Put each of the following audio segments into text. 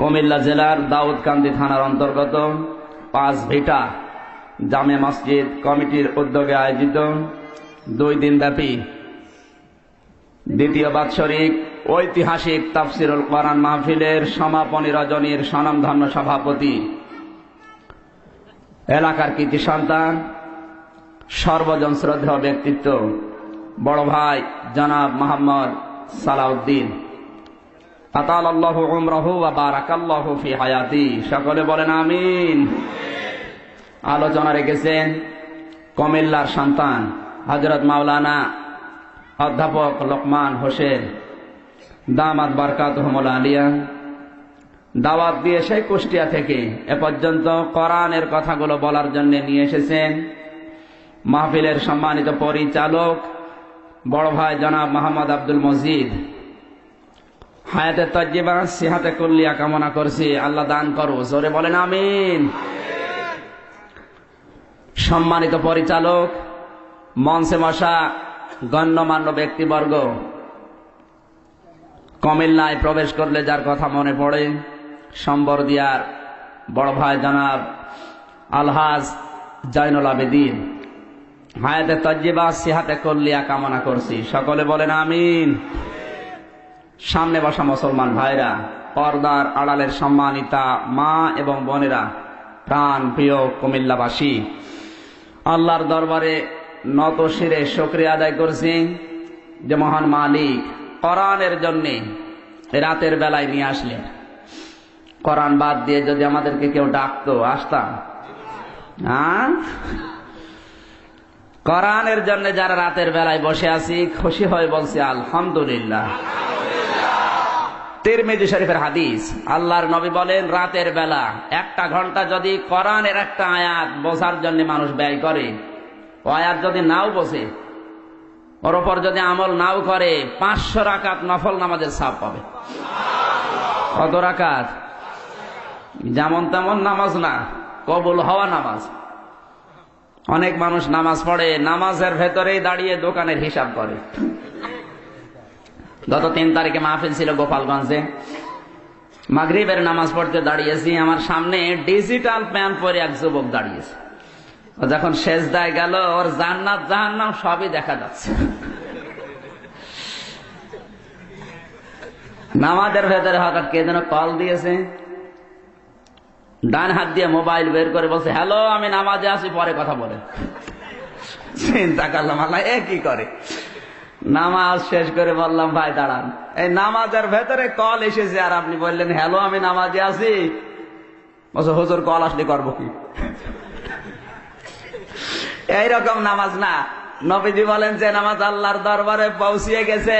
কুমিল্লা জেলার দাউদকান্দি থানার অন্তর্গত ৫ ভিটা জামে মসজিদ কমিটির উদ্যোগে আয়োজিত ২ দিনব্যাপী দ্বিতীয় বাৎসরিক ঐতিহাসিক তাফসিরুল কোরআন মাহফিলের সমাপনী রজনীর স্বনামধন্য সভাপতি, এলাকার কৃতি সন্তান, সর্বজন শ্রদ্ধেয় ব্যক্তিত্ব বড় ভাই জনাব মোহাম্মদ সালাউদ্দিন, আতালাল্লাহু উমরাহু ওয়া বারাকাল্লাহু ফি হায়াতি। সকলে বলেন আমিন। আলোচনা রেখেছেন কুমিল্লার সন্তান হযরত মাওলানা অধ্যাপক লোকমান হোসেন দামাত বারকাতুহুমুল আলিয়া। দাওয়াত দিয়ে সেই কুষ্টিয়া থেকে এ পর্যন্ত কোরআনের কথাগুলো বলার জন্য নিয়ে এসেছেন মাহফিলের সম্মানিত পরিচালক বড় ভাই জনাব মোহাম্মদ আব্দুল মজিদ। হায়াতে তজ্জিবা সিহাতে কুল্লিয়া কামনা করছি, আল্লাহ দান করো, জোরে বলেন আমিন। সম্মানিত পরিচালক, মঞ্চে বসা গণ্যমান্য ব্যক্তিবর্গ, কুমিল্লায় প্রবেশ করলে যার কথা মনে পড়ে সম্বরদিয়ার বড় ভাই জনাব আলহাজ জয়নুল আবেদিন। হায়াতে তজ্জিবা সিহাতে কুল্লিয়া কামনা করছি, সকলে বলেন আমিন। সামনে বসা মুসলমান ভাইরা, পর্দার আড়ালের সম্মানিতা মা এবং বোনেরা, প্রাণ প্রিয় কুমিল্লাবাসী, আল্লাহর দরবারে নত শিরে শুকরিয়া আদায় করছি যে মহান মালিক কোরআনের জন্যে রাতের বেলায় নিয়ে আসলেন। কোরআন বাদ দিয়ে যদি আমাদেরকে কেউ ডাকতো, আসতাম? কোরআনের জন্য যারা রাতের বেলায় বসে আছি, খুশি হয়ে বলছি আলহামদুলিল্লাহ। তিরমিজি শরীফের হাদিস, আল্লাহর নবী বলেন রাতের বেলা 1 ঘন্টা যদি কোরআনের একটা আয়াত বোঝার জন্য মানুষ ব্যয় করে, ও আয়াত যদি নাও বোঝে, ওর উপর যদি আমল নাও করে, 500 রাকাত নফল নামাজের সওয়াব পাবে। কত রাকাত? যেমন তেমন নামাজ না, কবুল হওয়া নামাজ। অনেক মানুষ নামাজ পড়ে, নামাজের ভেতরেই দাঁড়িয়ে দোকানের হিসাব করে। গত 3 তারিখে মাহফিল ছিল গোপালগঞ্জে, মাগরিবের নামাজ পড়তে দাঁড়িয়েছি, আমার সামনে ডিজিটাল প্যান্ট পরে এক যুবক দাঁড়িয়েছে। ও যখন সেজদায় গেল, ওর জান্নাত জাহান্নাম সবই দেখা যাচ্ছে। নামাজের ভেতরে হঠাৎ কে যেন কল দিয়েছে, ডান হাত দিয়ে মোবাইল বের করে বলছে, হ্যালো আমি নামাজে আছি, পরে কথা বলে। চিন্তা করলাম আল্লাহ এ কি করে। নামাজ শেষ করে বললাম ভাই দাঁড়ান, এই নামাজের ভেতরে কল এসেছে আর আপনি বললেন হ্যালো আমি নামাজে আছি। বলছে হুজুর কল আসলে করবো কি? এইরকম নামাজ না। নবীজি বলেন যে নামাজ আল্লাহর দরবারে পৌঁছিয়ে গেছে,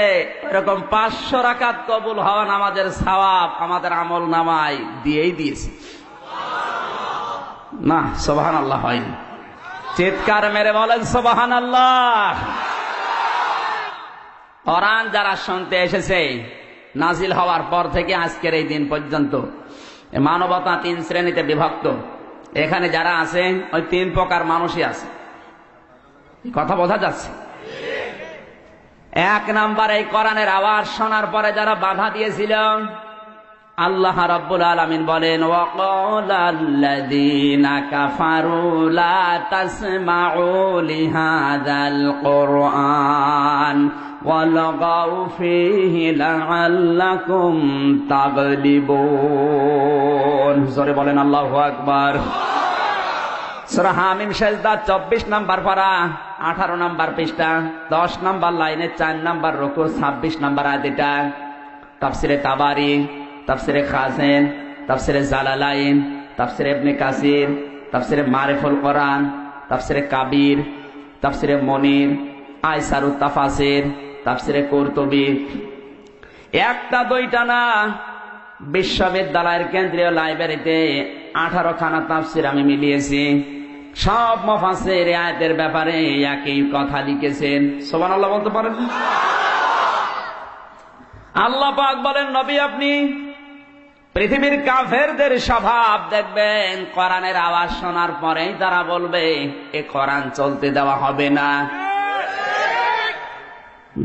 এরকম 500 রাকাত কবুল হওয়া নামাজের সওয়াব আমাদের আমল নামায় দিয়েই দিয়েছে। না সুবহানাল্লাহ হয়নি। চিৎকার মেরে বলেন সুবহানাল্লাহ। কোরআন যারা শুনতে এসেছে, নাজিল হওয়ার পর থেকে আজকের এই দিন পর্যন্ত মানবতা 3 শ্রেণীতে বিভক্ত। এখানে যারা আছে ওই 3 প্রকার মানুষই আছে, কথা বোঝা যাচ্ছে? 1 নাম্বার, এই কোরআনের আওয়াজ শোনার পরে যারা বাধা দিয়েছিল, আল্লাহ রাব্বুল আলামিন বলেন ওয়াকালাল্লাযীনা কাফারু লা তাসমাউ লিহাযাল কুরআন ওয়ালগাউ ফীহি লাআল্লাকুম তাগলিবুন। জোরে বলেন আল্লাহু আকবার। সূরা হামিম সেজদা 24 নাম্বার পারা, 18 নাম্বার পৃষ্ঠা, 10 নাম্বার লাইনে 4 নাম্বার রুকু, 26 নাম্বার আয়াত। এটা তাফসিরে তাবারি, তাফসিরে খাজেন, তাফসিরে জালালাইন, তাফসিরে ইবনে কাসির, তাফসিরে মারিফুল কোরআন, তাফসিরে কাবির, তাফসিরে মনির, আইসারুত তাফাসির, তাফসিরে কুরতুবী। 1টা 2টা না, বিশ্ববিদ্যালয়ের কেন্দ্রীয় লাইব্রেরিতে 18 খানা তাফসির আমি মিলিয়েছি। সব মুফাসসির আয়াতের ব্যাপারে একই কথা লিখেছেন। সুবহানাল্লাহ বলতে পারেন? আল্লাহ পাক বলেন নবী আপনি পৃথিবীর কাফেরদের স্বভাব দেখবেন, কোরআনের আওয়াজ শোনার পরেই তারা বলবে এ কোরআন চলতে দেওয়া হবে না।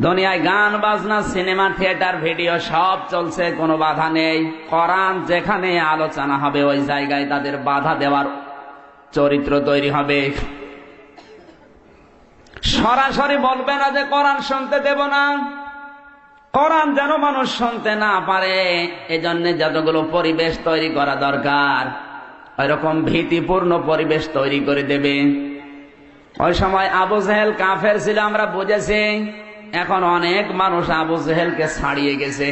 দুনিয়ায় গান বাজনা সিনেমা থিয়েটার ভিডিও সব চলছে, কোনো বাধা নেই। কোরআন যেখানে আলোচনা হবে ওই জায়গায় তাদের বাধা দেওয়ার চরিত্র তৈরি হবে। সরাসরি বলবে না যে কোরআন শুনতে দেব না, কোরআন যেন মানুষ শুনতে না পারে এজন্য যতগুলো পরিবেশ তৈরি করা দরকার ওইরকম ভীতিপূর্ণ পরিবেশ তৈরি করে দেবে। ওই সময় আবু জেহেল কাফের ছিল আমরা বুঝেছি, এখন অনেক মানুষ আবু জেহেলকে ছাড়িয়ে গেছে।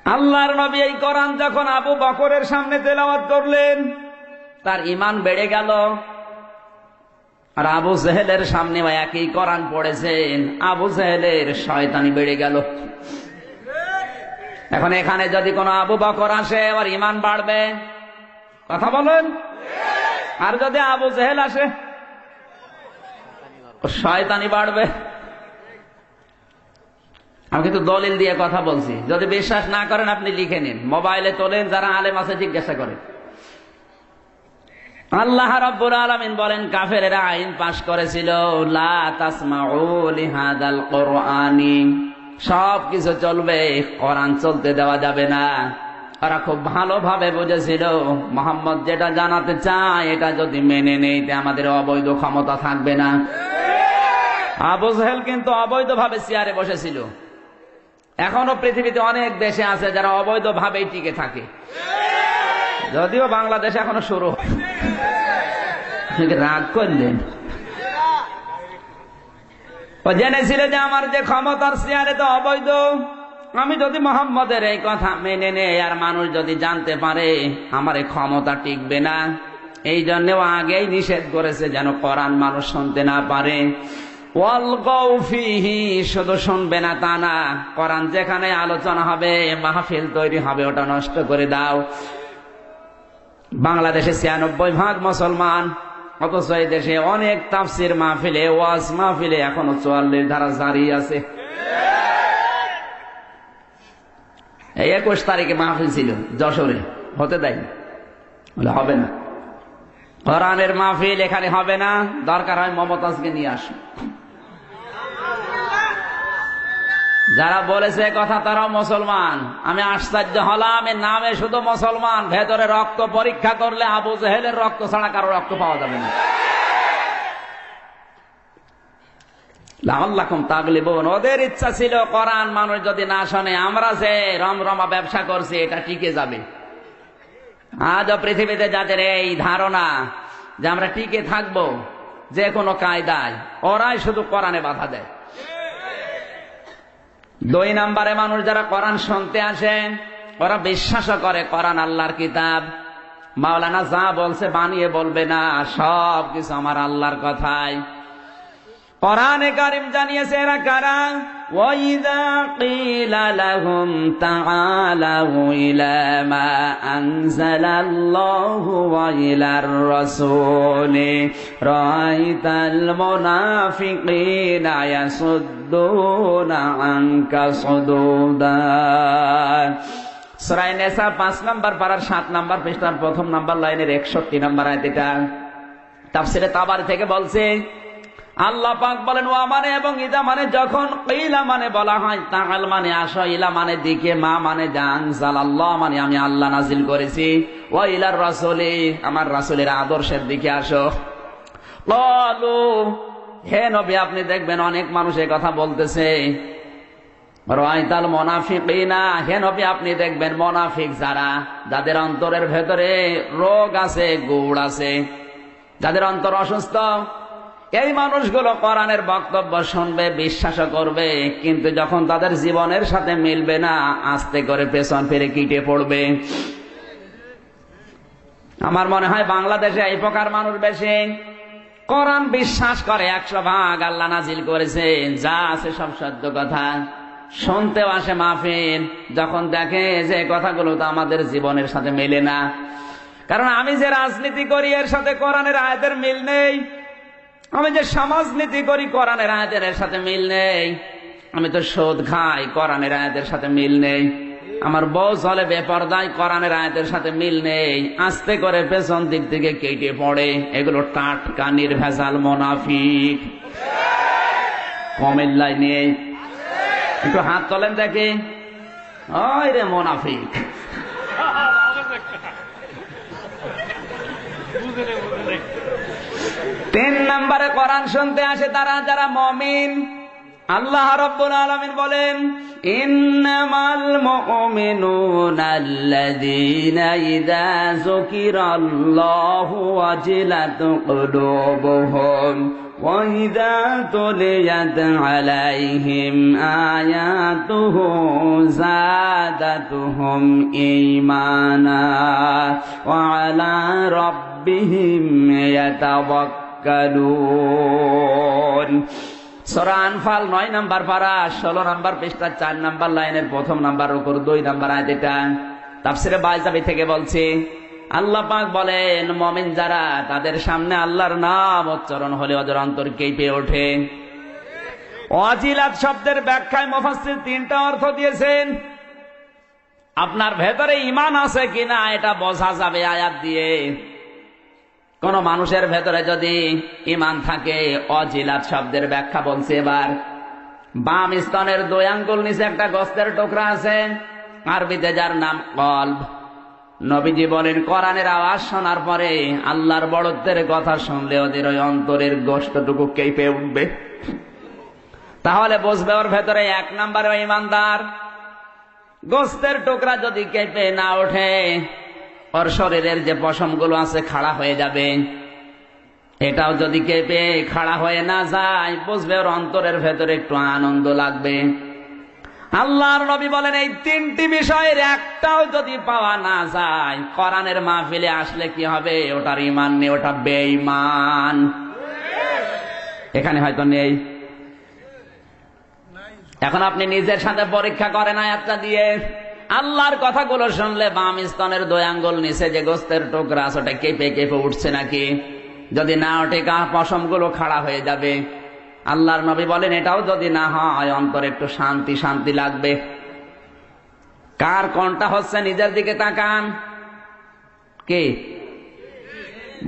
আল্লাহর নবী এই কোরআন যখন আবু বকরের সামনে তেলাওয়াত করলেন তার ঈমান বেড়ে গেল, আর আবু জেহেলের সামনে একই কোরআন পড়েছেন, আবু জেহেলের শয়তানি বেড়ে গেল। এখন এখানে যদি কোনো আবু বকর আসে আর ঈমান বাড়বে, কথা বলেন। আর যদি আবু জেহেল আসে শয়তানি বাড়বে। আমি কিন্তু দলিল দিয়ে কথা বলছি, যদি বিশ্বাস না করেন আপনি লিখে নিন, মোবাইলে তোলেন, যারা আলেম আছে জিজ্ঞাসা করেন। আল্লাহ রাব্বুল আলামিন বলেন কাফেরেরা আইন পাশ করেছিল, লা তাসমাউ লিহাদাল কুরআনি, সব কিছু চলবে, কোরআন চলতে দেওয়া যাবে না। ওরা খুব ভালোভাবে বুঝেছিল মুহাম্মদ যেটা জানাতে চায় এটা যদি মেনে নেই তে আমাদের অবৈধ ক্ষমতা থাকবে না। আবু জেহেল কিন্তু অবৈধভাবে চেয়ারে বসেছিল। এখনো পৃথিবীতে অনেক দেশে আছে যারা অবৈধভাবেই টিকে থাকে, যদিও বাংলাদেশে এখনো শুরু হয়। রাগ করলেন, ও জেনেছিল যে আমার যে ক্ষমতার চেয়ারে তো অবৈধ, আমি যদি মোহাম্মদের এই কথা মেনে নেই আর মানুষ যদি জানতে পারে আমার এই ক্ষমতা টিকবে না, এই জন্যও আগেই নিষেধ করেছে যেন কোরআন মানুষ শুনতে না পারে। ওয়ালগাউ ফিহি, শুধু শুনবে না তা না, কোরআন যেখানে আলোচনা হবে মাহফিল তৈরি হবে ওটা নষ্ট করে দাও। বাংলাদেশে ৯৬% মুসলমান, অথচ এই দেশে অনেক তাফসির মাহফিলে, ওয়াজ মাহফিলে এখনো ৪৪ ধারা জারি আছে। এই ২১ তারিখে মাহফিল ছিল যশোরে, হতে দেয়নি, বলে হবে না, কোরআনের মাহফিল এখানে হবে না, দরকার হয় মমতাজকে নিয়ে আস। যারা বলেছে কথা তারাও মুসলমান। আমি আশ্চর্য হলাম, এর নামে শুধু মুসলমান, ভেতরে রক্ত পরীক্ষা করলে আবু জেহেলের রক্ত ছাড়া কারো রক্ত পাওয়া যাবে না। লাআল্লাকুম তাগলিবুন, ওদের ইচ্ছা ছিল কোরআন মানুষ যদি না শোনে, আমরা যে রমরমা ব্যবসা করছি এটা টিকে যাবে। আজও পৃথিবীতে যাদের এই ধারণা যে আমরা টিকে থাকবো যে কোনো কায়দায়, ওরাই শুধু কোরআনে বাধা দেয়। ২ নম্বরে মানুষ যারা কোরআন শুনতে আসে ওরা বিশ্বাস করে কোরআন আল্লাহর কিতাব, মাওলানা যা বলছে বানিয়ে বলবে না, সব কিছু আমার আল্লাহর কথাই। কোরআনে কারীম জানিয়েছে এরা কারা, ওয়াইযা কিলা লাহুম তাআলাউ ইলা মা আনজালাল্লাহু ওয়া ইলার রাসূলি রাআইতাল মুনাফিকিনা ইয়াসুদ্দুনা আনকা সুদুদা। সূরা নিসা ৫ নম্বর পারার ৭ নম্বর পৃষ্ঠার ১ম নম্বর লাইনের ৬১ নম্বর আয়াত। এটা তাফসীরে তাবারি থেকে বলছে, আল্লাহ পাক বলেন ওয়া মানে এবং ইদা মানে যখন, কিলা মানে বলা হয়, তাআল মানে আসো, ইলা মানে দিকে, মা মানে আনজালাল্লাহ মানে আমি আল্লাহ নাজিল করেছি, ওয়া ইলার রাসূলি আমার রাসূলের আদর্শের দিকে আসো। ক্বালু, হে নবী আপনি দেখবেন অনেক মানুষ এই কথা বলতেছে, রাআইতাল মুনাফিকিনা, হে নবী আপনি দেখবেন মুনাফিক যারা, যাদের অন্তরের ভেতরে রোগ আছে, গুড় আছে, যাদের অন্তর অসুস্থ, এই মানুষগুলো কোরআনের বক্তব্য শুনবে, বিশ্বাস করবে, কিন্তু যখন তাদের জীবনের সাথে মিলবে না আস্তে করে পেছন ফিরে কিটে পড়বে। আমার মনে হয় বাংলাদেশে এই প্রকার মানুষ বেশি। কোরআন বিশ্বাস করে ১০০%, আল্লাহ নাজিল করেছে, যা আছে সব সত্য কথা, শুনতেও আসে মাহফিল, যখন দেখে যে কথাগুলো তো আমাদের জীবনের সাথে মেলে না। কারণ আমি যে রাজনীতি করি এর সাথে কোরআনের আয়াতের মিল নেই, আমি যে সমাজনীতি করি কোরআনের আয়াতের সাথে মিল নেই, আমি তো সুদ খাই কোরআনের আয়াতের সাথে মিল নেই। আমার বউ চলে বেপরদায়, কোরআনের আয়াতের সাথে মিল নেই, আস্তে করে পেছন দিক থেকে কেটে পড়ে। এগুলো টাটকা নির্ভেজাল মুনাফিক। কমের লাইনে একটু হাত তোলেন দেখে, ওই রে মুনাফিক। তিন নম্বরে কোরআন শুনতে আসে তারা যারা মুমিন। আল্লাহ রাব্বুল আলামিন বলেন, ইন্নামাল মুমিনুনা আল্লাযীনা ইযা যুকিরাল্লাহু ওয়াজিলাত কুলুবুহুম ওয়া ইযা তুলিয়াত আলাইহিম আয়াতুহু যাদাতুহুম ঈমানা ওয়া আলা রাব্বিহিম ইয়াতাওয়াক্কালুন। সূরা আনফাল 9 নম্বর পারা 16 নম্বর পৃষ্ঠা 4 নম্বর লাইনের প্রথম নাম্বার উপর 2 নম্বর আয়াত। এটা তাফসিরে বাইজাবি থেকে বলছি। আল্লাহ পাক বলেন, মুমিন যারা, তাদের সামনে আল্লাহর নাম উচ্চারণ হলে ওদের অন্তর কেঁপে ওঠে। ওয়াজিলাত শব্দের ব্যাখ্যায় মুফাসসির 3টা অর্থ দিয়েছেন। আপনার ভেতরে ঈমান আছে কিনা এটা বোঝা যাবে আয়াত দিয়ে। কোন মানুষের ভেতরে যদি ঈমান থাকে, ওয়াজিলাত শব্দের ব্যাখ্যা বলছে। এবার বাম স্তনের 2 আঙ্গুল নিচে একটা গোস্তের টুকরা আছে, আরবিতে যার নাম কলব। নবীজি বলেন, কোরআনের আওয়াজ শোনার পরে, আল্লাহর বড়ত্বের কথা শুনলে ওদের ওই অন্তরের গোশতটুকু কেঁপে উঠবে। তাহলে বুঝবে ওর ভেতরে 1 নম্বরে ঈমানদার। গোস্তের টুকরা যদি কেঁপে না ওঠে, ওর শরীরের যে পশমগুলো আছে খাড়া হয়ে যাবে। এটাও যদি কেঁপে খাড়া হয়ে না যায়, বুঝবে ওর অন্তরের ভেতরে একটু আনন্দ লাগবে। আল্লাহর নবী বলেন, এই 3টি বিষয়ের একটাও যদি পাওয়া না যায়, কোরআনের মাহফিলে আসলে কি হবে? ওটার ঈমান নেই, ওটা বেঈমান। এখানে হয়তো নেই। এখন আপনি নিজের সাথে পরীক্ষা করেন আয়াতটা দিয়ে। আল্লাহর কথাগুলো শুনলে বাম স্তনের 2 আঙ্গুল নিচে যে গোস্তের টুকরা আছে ওটা কেঁপে কেঁপে উঠছে নাকি? যদি না ওঠে, পশমগুলো খাড়া হয়ে যাবে। আল্লাহর নবী বলেন, এটাও যদি না হয়, অন্তরে একটু শান্তি শান্তি লাগবে। কার কোনটা হচ্ছে নিজের দিকে তাকান। কি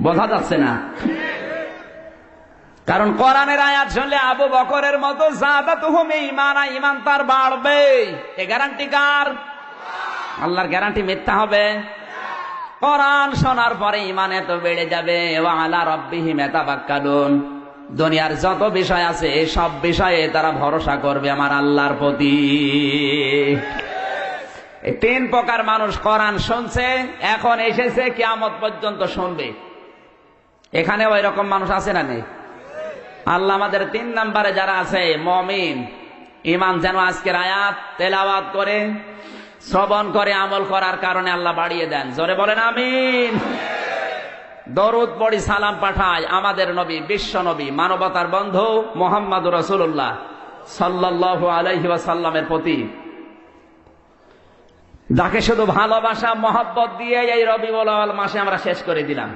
বোঝা যাচ্ছে না? কারণ কোরআনের আয়াত শুনলে আবু বকরের মতো যাদাতুহুম ঈমানা, ঈমান তার বাড়বে। এ গ্যারান্টি কার? আল্লাহর গ্যারান্টি মিথ্যা হবে? কোরআন শোনার পরে ঈমান এত বেড়ে যাবে। ওয়া আলা রাব্বিহিম ইয়াতাওয়াক্কালুন। দুনিয়ার যত বিষয় আছে, এই সব বিষয়ে তারা ভরসা করবে আমার আল্লাহর প্রতি। এই 3 প্রকার মানুষ কোরআন শুনছে, এখন এসেছে কিয়ামত পর্যন্ত শুনবে। এখানে ওই রকম মানুষ আছে না নেই? আল্লাহ আমাদের 3 নম্বরে যারা আছে মুমিন, ঈমান যেন আজকের আয়াত তেলাওয়াত করে, শ্রবণ করে, আমল করার কারণে আল্লাহ বাড়িয়ে দেন। জোরে বলেন আমিন। দরুদ পড়ি, সালাম পাঠাই আমাদের নবী, বিশ্ব নবী, মানবতার বন্ধু মুহাম্মদুর রাসূলুল্লাহ সাল্লাল্লাহু আলাইহি ওয়াসাল্লামের প্রতি, যাকে শুধু ভালোবাসা মহব্বত দিয়ে এই রবিউল আউয়াল মাসে আমরা শেষ করে দিলাম।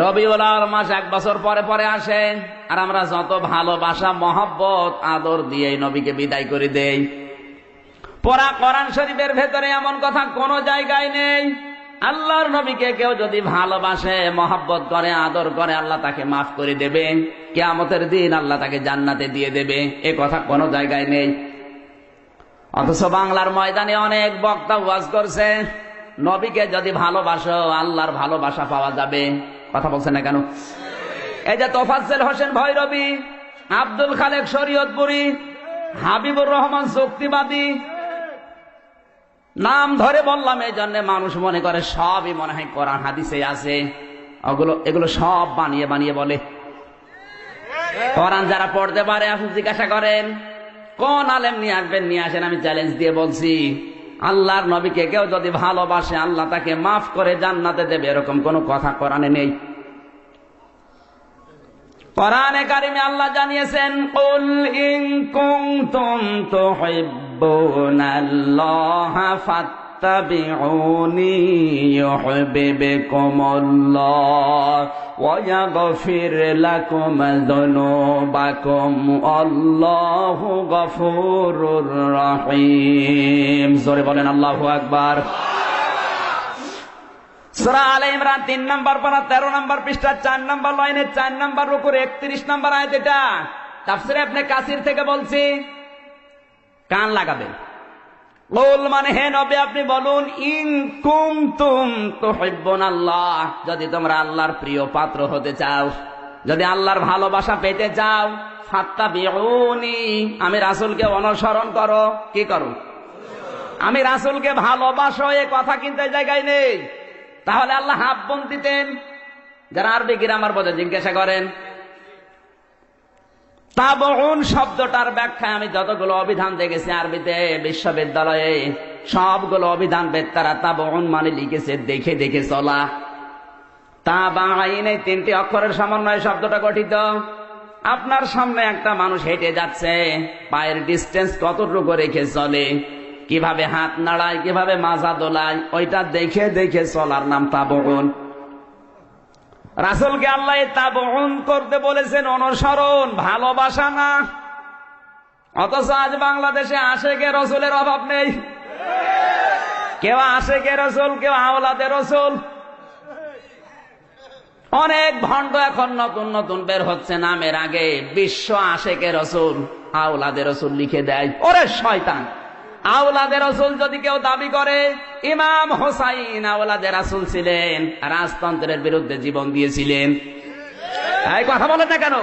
রবিউল আউয়াল মাস 1 বছর পরে পরে আসে, আর আমরা যত ভালোবাসা মহব্বত আদর দিয়ে নবীকে বিদায় করে দেই। পুরা কোরআন শরীফের ভেতরে এমন কথা কোন জায়গায় নেই। আল্লাহর নবীকে কেউ যদি ভালোবাসে, মহব্বত করে, আদর করে, আল্লাহ তাকে মাফ করে দেবে। কিয়ামতের দিন আল্লাহ তাকে জান্নাতে দিয়ে দেবে। এ কথা কোনো জায়গায় নেই। অথচ বাংলার ময়দানে অনেক বক্তা ওয়াজ করছে, নবীকে যদি ভালোবাসো আল্লাহর ভালোবাসা পাওয়া যাবে। কথা বলছেন না কেন? এই যে তোফাজ্জল হোসেন ভৈরবী, আব্দুল খালেক শরীয়তপুরী, হাবিবুর রহমান শক্তিবাদী, নাম ধরে বললাম এই জন্য মানুষ মনে করে সবই মনে হয় কোরআন হাদিসে আছে। এগুলো সব বানিয়ে বানিয়ে বলে। কোরআন যারা পড়তে পারে আসুন জিজ্ঞাসা করেন, কোন আলেম নিয়ে আসবেন, নিয়ে আসেন। আমি চ্যালেঞ্জ দিয়ে বলছি, আল্লাহর নবীকে কেউ যদি ভালোবাসে আল্লাহ তাকে মাফ করে জান্নাতে দেবে, এরকম কোন কথা কোরআনে নেই। কোরআনে কারিমে আল্লাহ জানিয়েছেন, কুল ইন কুনতুম তুহিব্বুনাল্লাহা ফাত্তাবিউনি ইউহিব্বুকুমুল্লাহ ওয়া ইয়াগফির লাকুম যুনুবাকুম আল্লাহু গফুরুর রহিম। জোরে বলেন আল্লাহু আকবার। সূরা আলে ইমরান 3 নম্বর পারা 13 নম্বর পৃষ্ঠা 4 নম্বর লাইনে 4 নম্বর রুকুর 31 নম্বর আয়াত। এটা তাফসীরে ইবনে কাসির থেকে বলছি, কান লাগাবেন। কুল মানে হে নবী আপনি বলুন, ইন কুনতুম তুহিব্বুনাল্লাহ, যদি তোমরা আল্লাহর প্রিয় পাত্র হতে চাও, যদি আল্লাহর ভালোবাসা পেতে চাও, ফাত্তাবিউনি, আমি রাসূলকে অনুসরণ করো। কি করো? আমি রাসূলকে ভালোবাসো, এ কথা কিন্তু জায়গায় নেই। তাহলে আল্লাহ হাফ বোন দিতেন। যারা আরবি গ্রামার বোঝে জিজ্ঞাসা করেন। তাবউন শব্দটার ব্যাখ্যায় আমি যতগুলো অভিধান দেখেছি আরবিতে বিশ্ববিদ্যালয়ে, সবগুলো অভিধান বেত্তারা তাবউন মানে লিখেছে দেখে দেখে চলা। তাবাইন এই 3টি অক্ষরের সমন্বয়ে শব্দটা গঠিত। আপনার সামনে একটা মানুষ হেঁটে যাচ্ছে, পায়ের ডিস্টেন্স কতটুকু রেখে চলে, কিভাবে হাত নাড়ায়, কিভাবে মাজা দোলায়, ওইটা দেখে দেখে চলার নাম তাবউন। রাসূলকে আল্লাহ তাবউন করতে বলেছেন, অনুসরণ, ভালোবাসা না। অথচ আজ বাংলাদেশে আশেকে রাসূলের অভাব নেই। কেউ আশেকে রাসূল, কেউ আওলাদে রাসূল। অনেক ভণ্ড এখন নতুন নতুন বের হচ্ছে, নামের আগে বিশ্ব আশেকে রাসূল, আওলাদে রাসূল লিখে দেয়। ওরে শয়তান! আওলাদে রাসূল যদি কেউ দাবি করে, ইমাম হোসাইন আওলাদে রাসূল ছিলেন, রাজতন্ত্রের বিরুদ্ধে জীবন দিয়েছিলেন। এই কথা বলেন না কেন?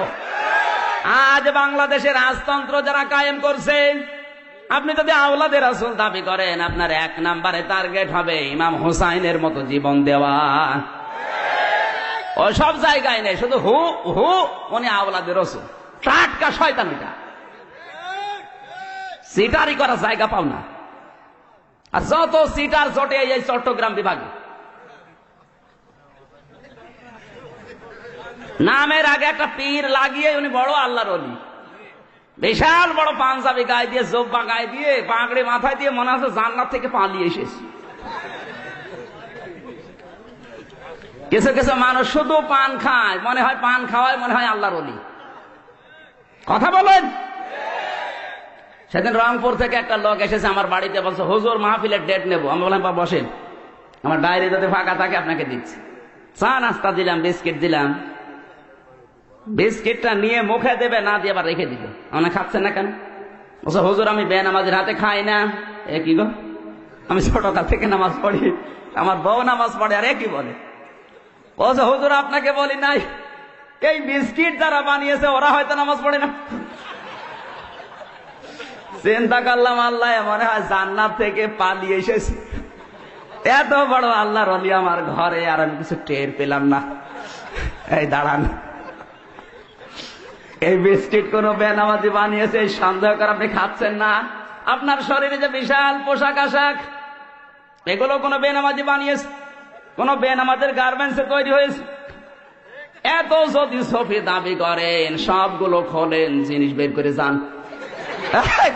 আজ বাংলাদেশের রাজতন্ত্র যারা কায়েম করছে, আপনি যদি আওলাদে রাসূল দাবি করেন, আপনার 1 নম্বরে টার্গেট হবে ইমাম হোসাইনের মতো জীবন দেওয়া। ও সব জায়গায় নেই, শুধু হু হু উনি আওলাদে রাসূল। টাটকা শয়তান এটা। সিটারি করার জায়গা পাও না। আর যত সিটার জোটে এই চট্টগ্রাম বিভাগে, নামের আগে একটা পীর লাগিয়ে উনি বড় আল্লাহর ওলি, বিশাল বড় পাঞ্জাবি গায়ে দিয়ে, জোব্বা গায়ে দিয়ে, পাগড়ি মাথায় দিয়ে, মনে হচ্ছে জান্নাত থেকে পালিয়ে এসেছে। কিছু কিছু মানুষ শুধু পান খায়, মনে হয় পান খাওয়ায় মনে হয় আল্লাহর ওলি। কথা বলেন। সেদিন রংপুর থেকে একটা লোক এসেছে আমার বাড়িতে, বলছে হুজুর মাহফিলের ডেট নেবো। আমি বললাম বা বসেন, আমার ডায়েরি যদি ফাঁকা থাকে আপনাকে দিচ্ছি। চা নাস্তা দিলাম, বিস্কিট দিলাম। বিস্কিটটা নিয়ে মুখে দেবে, না দিয়ে আবার রেখে দিল। মানে খাচ্ছেন না কেন? বলছে হুজুর আমি বেনামাজির হাতে খাই না। এ কি গো? আমি ছোটকাল থেকে নামাজ পড়ি, আমার বউ নামাজ পড়ে। আর এ কি বলে? বলছে হুজুর আপনাকে বলি নাই, এই বিস্কিট যারা বানিয়েছে ওরা হয়তো নামাজ পড়ে না। চিন্তা করলাম আল্লাহ মনে হয় জান্নাত থেকে পালিয়ে এসেছে। এত বড় আল্লাহর ওলি আমার ঘরে, আর আমি কিছু টের পেলাম না। এই দাঁড়ান, এই বিস্কিট কোন বেনামাজি বানিয়েছে এই সন্দেহ করে আপনি খাচ্ছেন না? আপনার শরীরে যে বিশাল পোশাক আশাক, এগুলো কোন বেনামাজি বানিয়েছে? কোন বেনামাজের গার্মেন্টসে তৈরি হয়েছে? এত যদি সফি দাবি করেন, সবগুলো খোলেন, জিনিস বের করে যান।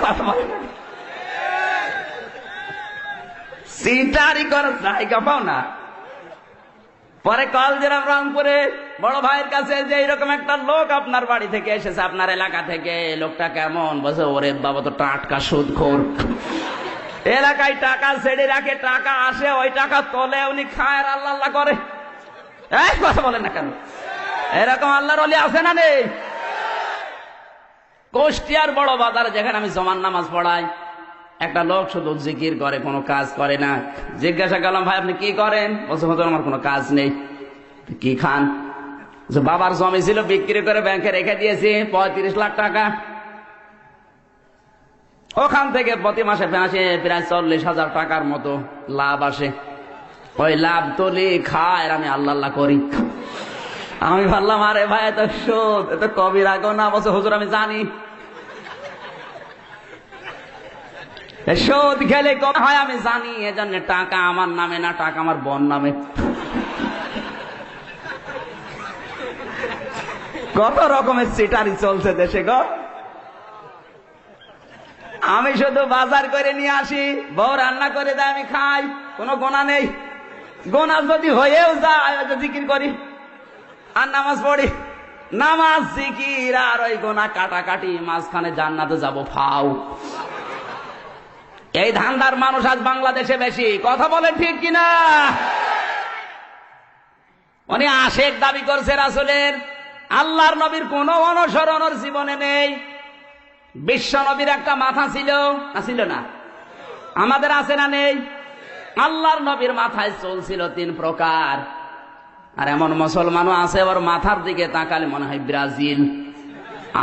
কথা বলেন, সিটারি করার জায়গা পাও না। পরে কল দিলাম রংপুরে বড় ভাইয়ের কাছে যে এইরকম একটা লোক আপনার বাড়ি থেকে এসেছে, আপনার এলাকা থেকে। লোকটা কেমন? বলছে ওরে বাবা তো টাটকা সুদখোর, এলাকায় টাকা ছেড়ে রাখে, টাকা আসে ওই টাকা তোলে, উনি খায় আর আল্লাহ আল্লাহ করে। এই কথা বলেন না কেন? এরকম আল্লাহর ওলি আছে না নেই? কুষ্টিয়ার বড় বাজারে যেখানে আমি জমান নামাজ পড়াই, একটা লোক শুধু জিকির করে, কোনো কাজ করে না। জিজ্ঞাসা করলাম ভাই আপনি কি করেন? বলছে হুজুর আমার কোনো কাজ নেই। কি খান? বাবার জমি ছিল, বিক্রি করে ব্যাংকে রেখে দিয়েছি 35 লাখ টাকা। ওখান থেকে প্রতি মাসে মাসে প্রায় 40,000 টাকার মতো লাভ আসে। ওই লাভ তুলি খায়, আর আমি আল্লাহ আল্লাহ করি। আমি ভাবলাম আরে ভাই এত সুদ, এত কবির আগো না। বলছে হুজুর আমি জানি, সুদ খেলে কম হয় আমি জানি, এজন্য টাকা আমার নামে না, টাকা আমার বোন নামে। কত রকমের সিটারি চলছে দেশে গো। আমি শুধু বাজার করে নিয়ে আসি, বউ রান্না করে দেয়, আমি খাই, কোনো গোনা নেই। গোনা যদি হয়েও যায় জিকির করি আর নামাজ পড়ি, নামাজ জিকির আর ওই গোনা কাটাকাটি, মাঝখানে জান্নাতে যাব ফাও। এই ধান্দার মানুষ আজ বাংলাদেশে বেশি। কথা বলে ঠিক কিনা? উনি আশেক দাবি করছে রাসূলের, আল্লাহর নবীর কোন অনুসরণ ওর জীবনে নেই। বিশ্ব নবীর একটা মাথা ছিল না, ছিল না? আমাদের আছে না নেই? আল্লাহর নবীর মাথায় চুল ছিল 3 প্রকার। আর এমন মুসলমানও আছে ওর মাথার দিকে তাকালে মনে হয় ব্রাজিল,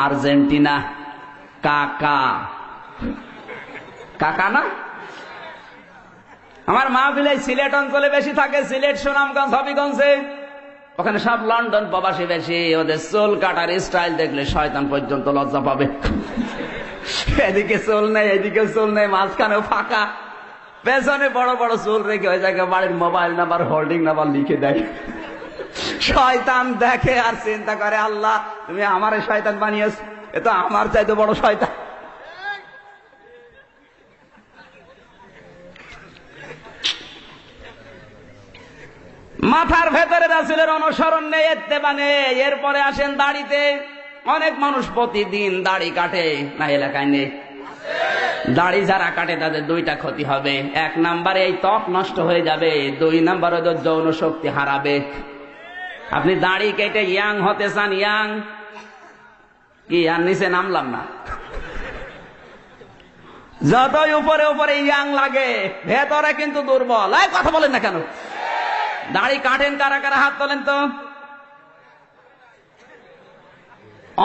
আর্জেন্টিনা। কাকা কাকা না? আমার মাহফিলে সিলেট অঞ্চলে বেশি থাকে, সিলেট, সুনামগঞ্জ, হবিগঞ্জে। ওখানে সব লন্ডন প্রবাসী বেশি। ওদের চুল কাটার স্টাইল দেখলে শয়তান পর্যন্ত লজ্জা পাবে। এদিকে চুল নেই, এদিকে চুল নেই, মাঝখানেও ফাঁকা, পেছনে বড় বড় চুল রেখে ওই জায়গায় বাড়ির মোবাইল নাম্বার, হোল্ডিং নাম্বার লিখে দেয়। শয়তান দেখে আর চিন্তা করে, আল্লাহ তুমি আমারে শয়তান বানিয়েছ, এ তো আমার চাইতে বড় শয়তান। মাথার ভেতরে রাসূলের অনুসরণ নেই, ইত্তেবা নেই। এরপরে আসেন দাড়িতে। অনেক মানুষ প্রতিদিন দাড়ি কাটে, না এলাকায় নেই? দাড়ি যারা কাটে তাদের 2টা ক্ষতি হবে। 1 নম্বরে এই ত্বক নষ্ট হয়ে যাবে, 2 নম্বরে ওদের যৌন শক্তি হারাবে। আপনি দাড়ি কেটে ইয়াং হতে চান? ইয়াং কি আর নিচে নামলাম না? যতই উপরে উপরে ইয়াং লাগে, ভেতরে কিন্তু দুর্বল। এই কথা বলেন না কেন? দাড়ি কাটেন কারা কারা? হাত তোলেন তো।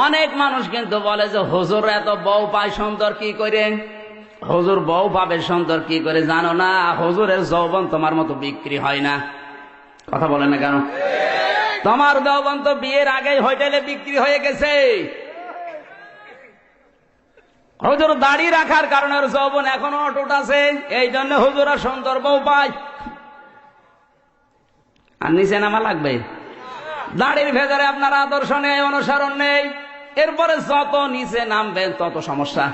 অনেক মানুষ কিন্তু বলে যে হুজুর এত বউ পায় সুন্দর কি করে? হুজুর বউ পাবে সুন্দর কি করে জানো না? হুজুরের যৌবন তোমার মতো বিক্রি হয় না। কথা বলেন না কেন? তোমার যৌবন তো বিয়ের আগেই হোটেলে বিক্রি হয়ে গেছে। হুজুর দাড়ি রাখার কারণে ওর যৌবন এখনো অটুট আছে, এই জন্য হুজুর আর সুন্দর বউ পায়। আর নিচে নামা লাগবে। দাড়ির ভেতরে আপনার আদর্শ নেই, অনুসরণ নেই। এরপরে যত নিচে নামবেন তত সমস্যা।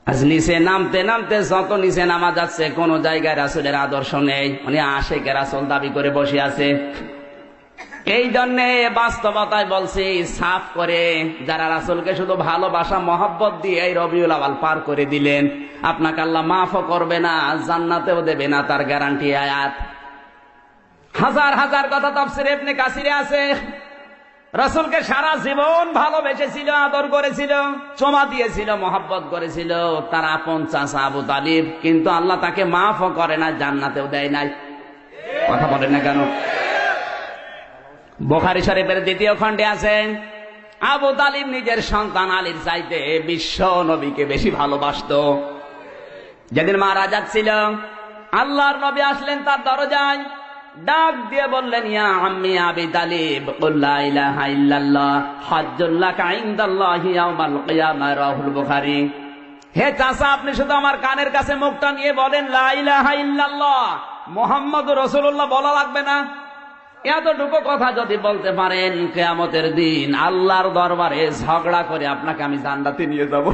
আজ নিচে নামতে নামতে যত নিচে নামা যাচ্ছে, কোন জায়গায় রাসূলের আদর্শ নেই। উনি আশেকে রাসূল দাবি করে বসে আছে। এই জন্য বাস্তবতায় বলছি, সাফ করে যারা রাসূলকে শুধু ভালোবাসা মহব্বত দিয়ে এই রবিউল আউয়াল পার করে দিলেন, আপনাকে আল্লাহ মাফও করবে না, জান্নাতেও দেবে না, তার গ্যারান্টি আয়াত। হাজার হাজার কথা তাফসীরে ইবনে কাসিরে আছে। রাসূলকে সারা জীবন ভালোবেসেছিল, আদর করেছিল, চুমা দিয়েছিল, মহব্বত করেছিল তার আপন চাচা আবু তালিব, কিন্তু আল্লাহ তাকে মাফও করে না, জান্নাতেও দেয় নাই। কথা বলেন না কেন? বুখারী শরীফের 2য় খণ্ডে আছে, আবু তালিব নিজের সন্তান আলীর চাইতে বিশ্ব নবীকে বেশি ভালোবাসতো। যেদিন মারা যাচ্ছিল, আল্লাহর নবী আসলেন তার দরজায়, ডাক দিয়ে বললেন, ইয়া আম্মি আবি তালিব কুল লা ইলাহা ইল্লাল্লাহ হাজ্জুল লাকা ইনদাল্লাহি ইয়াউমাল কিয়ামাহ। রাহুল বুখারী। হে চাচা, আপনি শুধু আমার কানের কাছে মুখটা নিয়ে বলেন লা ইলাহা ইল্লাল্লাহ মুহাম্মাদুর রাসূলুল্লাহ, বলা লাগবে না। এতটুকু কথা যদি বলতে পারেন, কিয়ামতের দিন আল্লাহর দরবারে ঝগড়া করে আপনাকে আমি জান্নাতে নিয়ে যাব।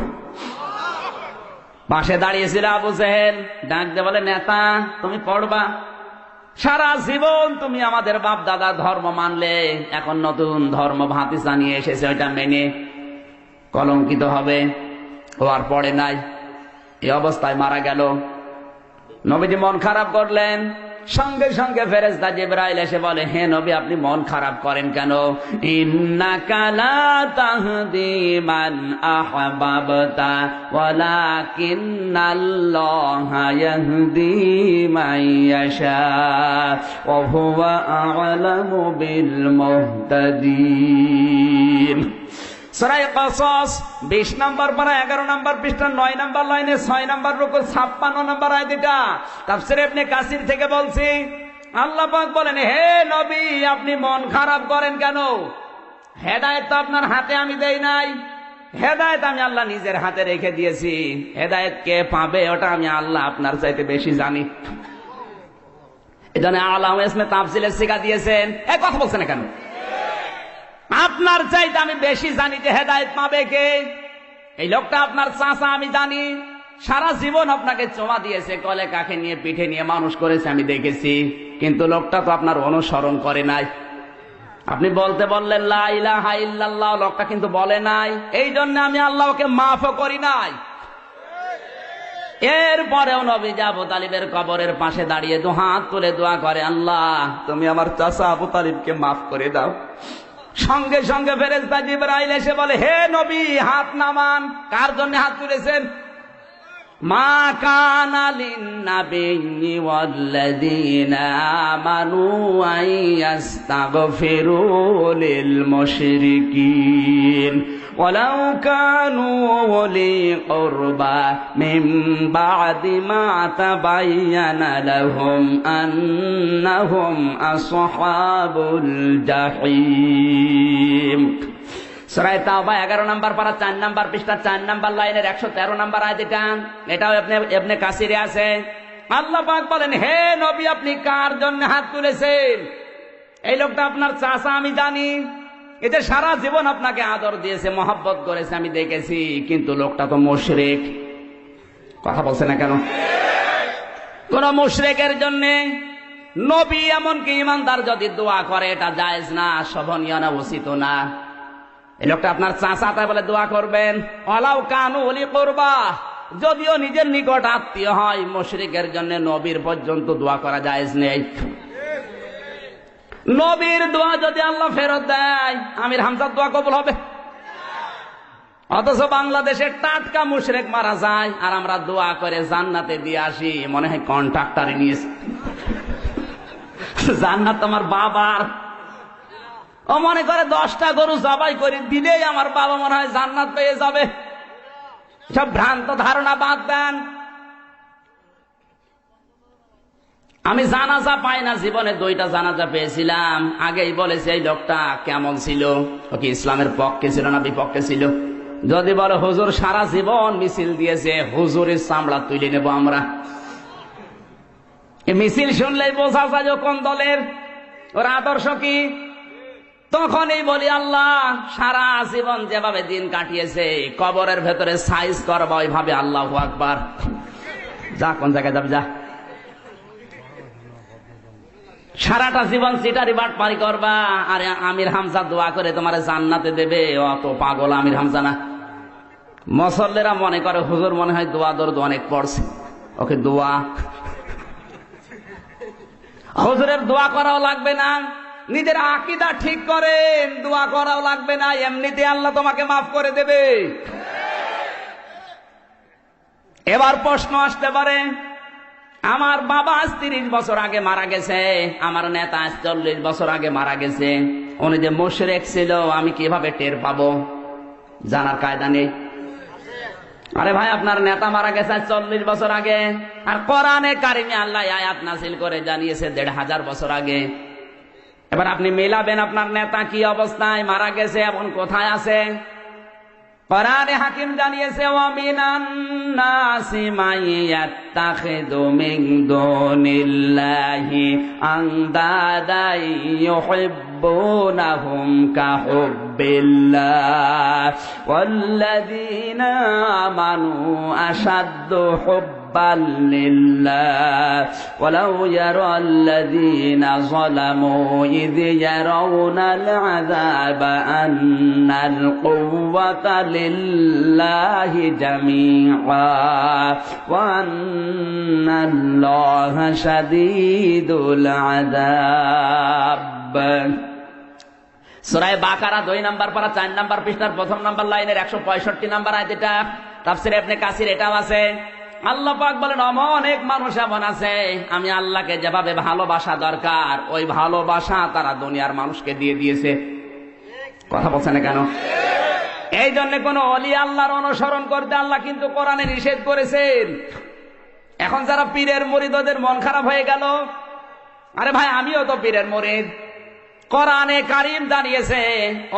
পাশে দাঁড়িয়েছিল আবু জেহেল, ডাক দিয়ে বলে, নেতা তুমি পড়বা, সারা জীবন তুমি আমাদের বাপ দাদার ধর্ম মানলে, এখন নতুন ধর্ম ভাতিজা নিয়ে এসেছে, ওইটা মেনে কলঙ্কিত হবে। ও আর পড়ে নাই, এই অবস্থায় মারা গেল। নবীজি মন খারাপ করলেন। সঙ্গে সঙ্গে ফেরেশতা জিবরাইল এসে বলে, হে নবী, আপনি মন খারাপ করেন কেন? ইন্নাকা লা তাহদি মান আহবাবতা ওয়ালাকিন্নাল্লাহা ইয়াহদি মান ইয়াশা ওয়া হুয়া আ'লামু বিল মুহতাদিন। সূরা কসস 20 নম্বর পারা 11 নম্বর পৃষ্ঠা 9 নম্বর লাইনে 6 নম্বর রুকু 56 নম্বর আয়াত। এটা তাফসীরে ইবনে কাসির থেকে বলছি। আল্লাহ পাক বলেন, হে নবী, আপনি মন খারাপ করেন কেন? হেদায়েত তো আপনার হাতে আমি দেই নাই। হেদায়েত আমি আল্লাহ নিজের হাতে রেখে দিয়েছি। হেদায়েত কে পাবে ওটা আমি আল্লাহ আপনার চাইতে বেশি জানি। এজন্য আল্লাহ ইসমে তাফসীলের শিক্ষা দিয়েছেন। এই কথা বলছেন না কেন? আপনার চাইতে আমি বেশি জানি যে হেদায়েত পাবে কে। এই লোকটা আপনার চাচা, আমি জানি। সারা জীবন আপনাকে চোমা দিয়েছে, কলে কাকে নিয়ে পিঠে নিয়ে মানুষ করেছে, আমি দেখেছি। কিন্তু লোকটা তো আপনার অনুসরণ করে নাই। আপনি বলতে বললেন লা ইলাহা ইল্লাল্লাহ, লোকটা কিন্তু বলে নাই। এই জন্য আমি আল্লাহকে মাফও করি নাই। এরপরেও নবীজি আবু তালিবের কবরের পাশে দাঁড়িয়ে দুহাত তুলে দোয়া করে, আল্লাহ তুমি আমার চাচা আবু তালিবকে মাফ করে দাও। সঙ্গে সঙ্গে ফেরেশতা জিবরাইল এসে বলে, হে নবী, হাত নামান। কার জন্য হাত তুলেছেন? মা কানা লিন-নাবিয়্যি ওয়াল্লাযীনা আমানু আন ইস্তাগফিরু লিল-মুশরিকিন ওয়ালাউ কানু উলি কুরবা মিন বা'দি মা তাবায়্যানা লাহুম আন্নাহুম আসহাবুল জাহিম। সূরা তাওবা 11 নম্বর পারা 4 নম্বর পৃষ্ঠা 4 নম্বর লাইনের 113 নম্বর আয়াত। এটাও ইবনে কাসিরে আছে। আল্লাহ পাক বলেন, হে নবী, আপনি কার জন্য হাত তুলেছেন? এই লোকটা আপনার চাচা, আমি জানি। এতে সারা জীবন আপনাকে আদর দিয়েছে, মহব্বত করেছে, আমি দেখেছি। কিন্তু লোকটা তো মুশরিক। কথা বলছে না কেন? কোন মুশরিকের জন্য নবী, এমনকি ইমানদার যদি দোয়া করে, এটা জায়েজ না, শোভনীয় না, উচিত না। এই লোকটা আপনার চাচা, তাই বলে দোয়া করবেন? ওয়ালাউ কানু উলি কুরবা, যদিও নিজের নিকট আত্মীয় হয়, মুশরিকের জন্য নবীর পর্যন্ত দোয়া করা জায়েজ নেই। নবীর দোয়া যদি আল্লাহ ফেরত দেয়, আমির হামজার দোয়া কবুল হবে? অথচ বাংলাদেশে টাটকা মুশরিক মারা যায়, আর আমরা দোয়া করে জান্নাতে দিয়ে আসি। মনে হয় কন্ট্রাক্টরে নিয়েছে। জান্নাত আমার বাবার। ও মনে করে 10টা গরু জবাই করে দিলেই আমার বাবা মনে হয় জান্নাত পেয়ে যাবে। সব ভ্রান্ত ধারণা বাদ দেন। আমি জানাজা পাই না, জীবনে 2টা জানাজা পেয়েছিলাম। আগেই বলেছি এই লোকটা কেমন ছিল, ও কি ইসলামের পক্ষে ছিল না বিপক্ষে ছিল? যদি বলে হুজুর সারা জীবন মিছিল দিয়েছে, হুজুরের চামড়া তুলে নেব আমরা। এই মিছিল শুনলেই বোঝা যায় কোন দলের, ওর আদর্শ কি। তখনই বলি, আল্লাহ সারা জীবন যেভাবে দিন কাটিয়েছে, কবরের ভেতরে সাইজ করবা ওইভাবে। আল্লাহু আকবার। যা, কোন জায়গায় যাবে যা। সারাটা জীবন সিটারি বাটপারি করবা, আরে আমির হামজা দোয়া করে তোমার জান্নাতে দেবে। অত পাগল আমির হামজা না। মুসল্লিরা মনে করে হুজুর মনে হয় দোয়া দরদ অনেক পড়ছে, ওকে দোয়া। হুজুরের দোয়া করাও লাগবে না, নিজের আকীদা ঠিক করেন, দোয়া করাও লাগবে না, এমনিতে আল্লাহ তোমাকে মাফ করে দেবে। এবার প্রশ্ন আসতে পারে, আমার বাবা আজ 30 বছর আগে মারা গেছে, আমার নেতা আজ 40 বছর আগে মারা গেছে, উনি যে মুশরিক ছিল আমি কিভাবে টের পাবো? জানার কায়দা নেই। আরে ভাই, আপনার নেতা মারা গেছে 40 বছর আগে, আর কোরআনে কারিমে আল্লাহ আয়াত নাযিল করে জানিয়েছে 1500 বছর আগে। এবার আপনি মেলাবেন আপনার নেতা কি অবস্থায় মারা গেছে এবং কোথায় আছে। কোরআনে হাকিম জানিয়েছে, ওয়া মিনান নাসি মাইয়াত্তাখিযু মিন দুনিল্লাহি আনদাদান ইউহিব্বুনাহুম কাহুব্বিল্লাহ ওয়াল্লাযীনা আমানু আশাদ্দু হুব্বান লিল্লাহ ওয়ালাউ ইয়ারাল্লাযীনা যালামু ইয ইয়ারাউনাল আযাবা আন্নাল কুওয়াতা লিল্লাহি জামিআ ওয়া আন্নাল্লাহা শাদীদুল আযাব। সূরা বাকারা 2 নম্বর পারা 4 নম্বর পৃষ্ঠার 1ম নম্বর লাইনের 165 নম্বর আয়াত। এটা তাফসীরে ইবনে কাসির এটাও আছে। আল্লাহ পাক বলেন, অনেক মানুষ এমন আছে আমি আল্লাহকে যেভাবে ভালোবাসা দরকার ওই ভালোবাসা তারা দুনিয়ার মানুষকে দিয়ে দিয়েছে। কথা বলছেন না কেন? এই জন্য কোন ওলি আল্লাহর অনুসরণ করতে আল্লাহ কিন্তু কোরআনে নিষেধ করেছেন। এখন যারা পীরের মুরিদ, ওদের মন খারাপ হয়ে গেল। আরে ভাই, আমিও তো পীরের মুরিদ। কোরআনে কারীম জানিয়েছে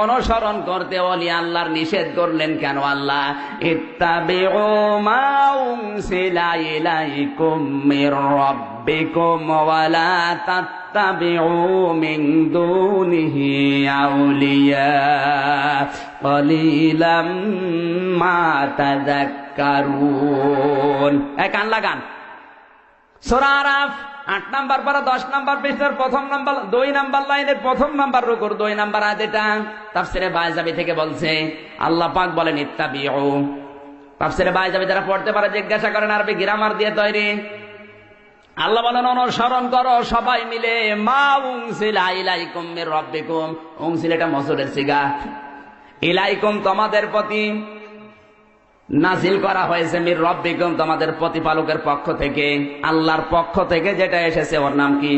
অনুসরণ করতে, ওলি আল্লাহর নিষেধ করলেন কেন আল্লাহ? ইত্তাবিউ মা উনসিলা ইলাইকুম মির রাব্বিকুম ওয়া লা তাত্তাবিউ মিন দুনিহি আউলিয়া কলিলাম মা তাযাক্কারুন। কান লাগান। সূরা আরাফ 8 নাম্বার পারা 10 নাম্বার পৃষ্ঠার 2 নাম্বার লাইনের 1 নাম্বার রুকুর 2 নাম্বার আয়াত। এটা তাফসিরে বাইজাবি থেকে বলছে। আল্লাহ পাক বলেন ইত্তাবিউ। তাফসিরে বাইজাবি যারা পড়তে পারে জিজ্ঞাসা করেন, আরবি গ্রামার দিয়ে তৈরি। আল্লাহ বলেন অনুসরণ করো সবাই মিলে মা উনজিলা ইলাইকুম মির রাব্বিকুম। উনজিলা এটা মসুরের সিগা। ইলাইকুম তোমাদের প্রতি নাজিল করা হয়েছে, মির রাব্বিকুম তোমাদের প্রতিপালকের পক্ষ থেকে, আল্লাহর পক্ষ থেকে যেটা এসেছে ওর নাম কি?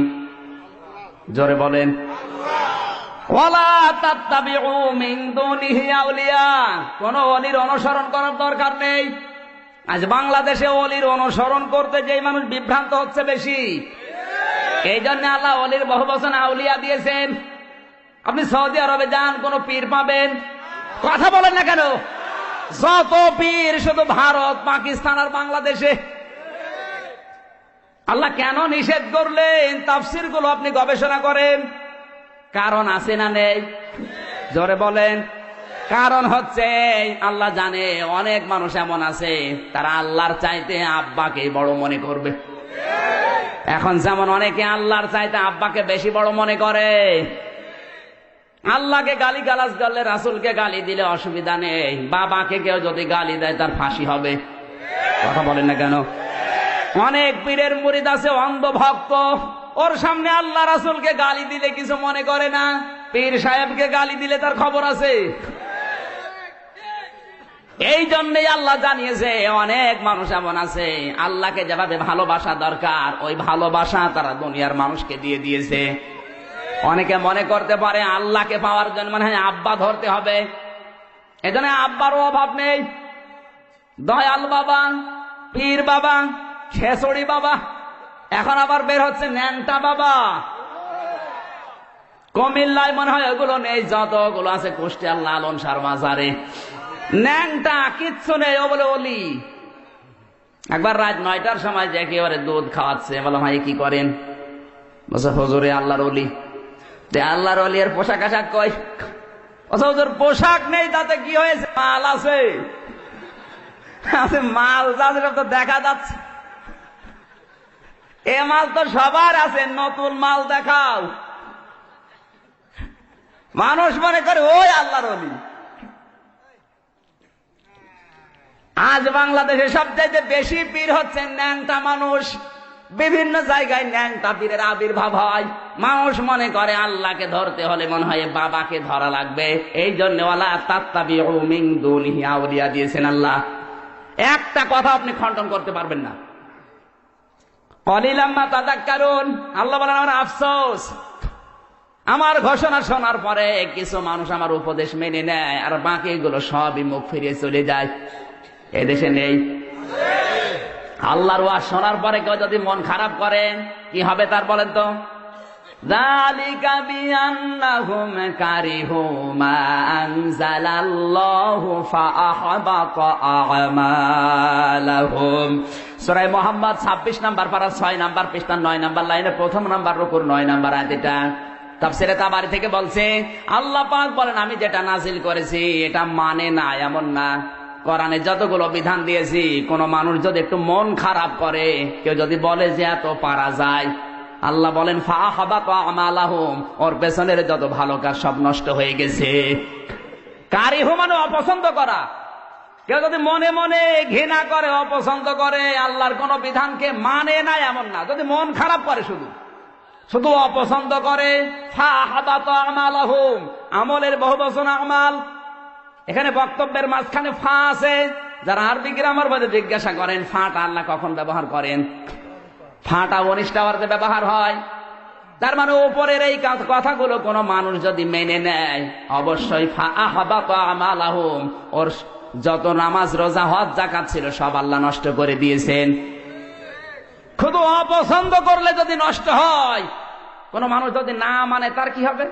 জোরে বলেন। ওয়ালা তাত্তাবিউ মিন দুনিহি আউলিয়া। কোন ওলির অনুসরণ করার দরকার নেই। আজ বাংলাদেশে ওলির অনুসরণ করতে যে মানুষ বিভ্রান্ত হচ্ছে বেশি, এই জন্য আল্লাহ ওলির বহু বচন আউলিয়া দিয়েছেন। আপনি সৌদি আরবে যান, কোন পীর পাবেন? কথা বলেন না কেন? যত পীর শুধু ভারত, পাকিস্তান আর বাংলাদেশে। আল্লাহ কেন নিষেধ করলেন? তাফসির গুলো আপনি গবেষণা করেন, কারণ আছে না নেই? জোরে বলেন। কারণ হচ্ছে আল্লাহ জানে অনেক মানুষ এমন আছে তারা আল্লাহর চাইতে আব্বাকে বড় মনে করবে। এখন যেমন অনেকে আল্লাহর চাইতে আব্বাকে বেশি বড় মনে করে। আল্লাহকে গালি গালাজ করলে, রাসূলকে গালি দিলে অসুবিধা নেই, বাবাকে কেউ যদি গালি দেয় তার ফাঁসি হবে। কথা বলেন না কেন? অনেক পীরের মুরিদ আছে অন্ধ ভক্ত, ওর সামনে আল্লাহ রাসূলকে গালি দিলে কিছু মনে করে না, পীর সাহেবকে গালি দিলে তার খবর আছে। এই জন্যই আল্লাহ জানিয়েছে অনেক মানুষ এমন আছে আল্লাহকে যেভাবে ভালোবাসা দরকার ওই ভালোবাসা তারা দুনিয়ার মানুষকে দিয়ে দিয়েছে। অনেকে মনে করতে পারে আল্লাহকে পাওয়ার জন্য মনে হয় আব্বা ধরতে হবে, এজন্য আব্বারও অভাব নেই। দয়াল বাবা, পীর বাবা, ছেসড়ি বাবা, এখন আবার বের হচ্ছে ন্যাংটা বাবা। কুমিল্লায় মনে হয় ওগুলো নেই, যতগুলো আছে কুষ্টিয়ার লালন সার মাজারে ন্যাংটা কিচ্ছু নেই, ও বলে অলি। একবার রাত 9টার সময় যে একেবারে দুধ খাওয়াচ্ছে, বলো ভাই কি করেন? বলছে হুজুরে আল্লাহর অলি। আল্লাহর অলি এর পোশাক আশাক কই? হুজুর পোশাক নেই, তাতে কি হয়েছে? মাল আছে। মাল যাচ্ছে সব তো দেখা যাচ্ছে। এ মাল তো সবার আছে, নতুন মাল দেখাও। মানুষ মনে করে ওই আল্লাহর অলি। আজ বাংলাদেশে সবচাইতে বেশি পীর হচ্ছে ন্যাংটা মানুষ। বিভিন্ন জায়গায় ন্যাংটা পীরের আবির্ভাব হয়। মানুষ মনে করে আল্লাহকে ধরতে হলে মনে হয় বাবাকে ধরা লাগবে, এই জন্য ওয়ালা তাত্তাবিউ মিন দুনিহি আউলিয়া দিয়েছেন আল্লাহ। একটা কথা আপনি খণ্ডন করতে পারবেন না। কলিলাম মা তাযাক্কারুন। আল্লাহ বলেন আমার আফসোস, আমার ঘোষণা শোনার পরে কিছু মানুষ আমার উপদেশ মেনে নেয় আর বাকিগুলো সবই মুখ ফিরিয়ে চলে যায়। এদেশে নেই? আল্লাহর ওয়াজ শোনার পরে কেউ যদি মন খারাপ করে কি হবে তার বলেন তো? যালিকা বিআন্নাহুম কারিহু মা আনজালাল্লাহু ফাআহবাতা আমালাহুম। সূরা মুহাম্মদ 26 নাম্বার পারা 6 নাম্বার পৃষ্ঠা 9 নাম্বার লাইনে 1 নাম্বার রুকুর 9 নাম্বার আয়াত। এটা তাফসীরে তাবারী থেকে বলছে আল্লাহ পাক বলেন আমি যেটা নাজিল করেছি এটা মানে না এমন না। কোরআনে যতগুলো বিধান দিয়েছি কোন মানুষ যদি একটু মন খারাপ করে, কেউ যদি বলে যে এত পারা যায়, আল্লাহ বলেন ফাআহবাতা আমালাহুম, ওর পেছনের যত ভালো কাজ সব নষ্ট হয়ে গেছে। কারিহু মানে অপছন্দ করা। কেউ যদি মনে মনে ঘৃণা করে, অপছন্দ করে, আল্লাহর কোন বিধানকে মানে না এমন না। যদি মন খারাপ করে, শুধু শুধু অপছন্দ করে, ফাআহবাতা আমালাহুম, আমলের বহুবচন আমাল। এখানে বক্তব্যের মাঝখানে ফা আছে। যারা আরবি গ্রামার বলে জিজ্ঞাসা করেন ফাটা আল্লাহ কখন ব্যবহার করেন, ফাটা অনিষ্টাবার্তে ব্যবহার হয়। তার মানে উপরের এই কথাগুলো কোন মানুষ যদি মেনে নেয় অবশ্যই ফাআহবাতা আমালাহুম, ওর যত নামাজ রোজা হজ যাকাত ছিল সব আল্লাহ নষ্ট করে দিয়েছেন। শুধু অপছন্দ করলে যদি নষ্ট হয়, কোন মানুষ যদি না মানে তার কি হবে?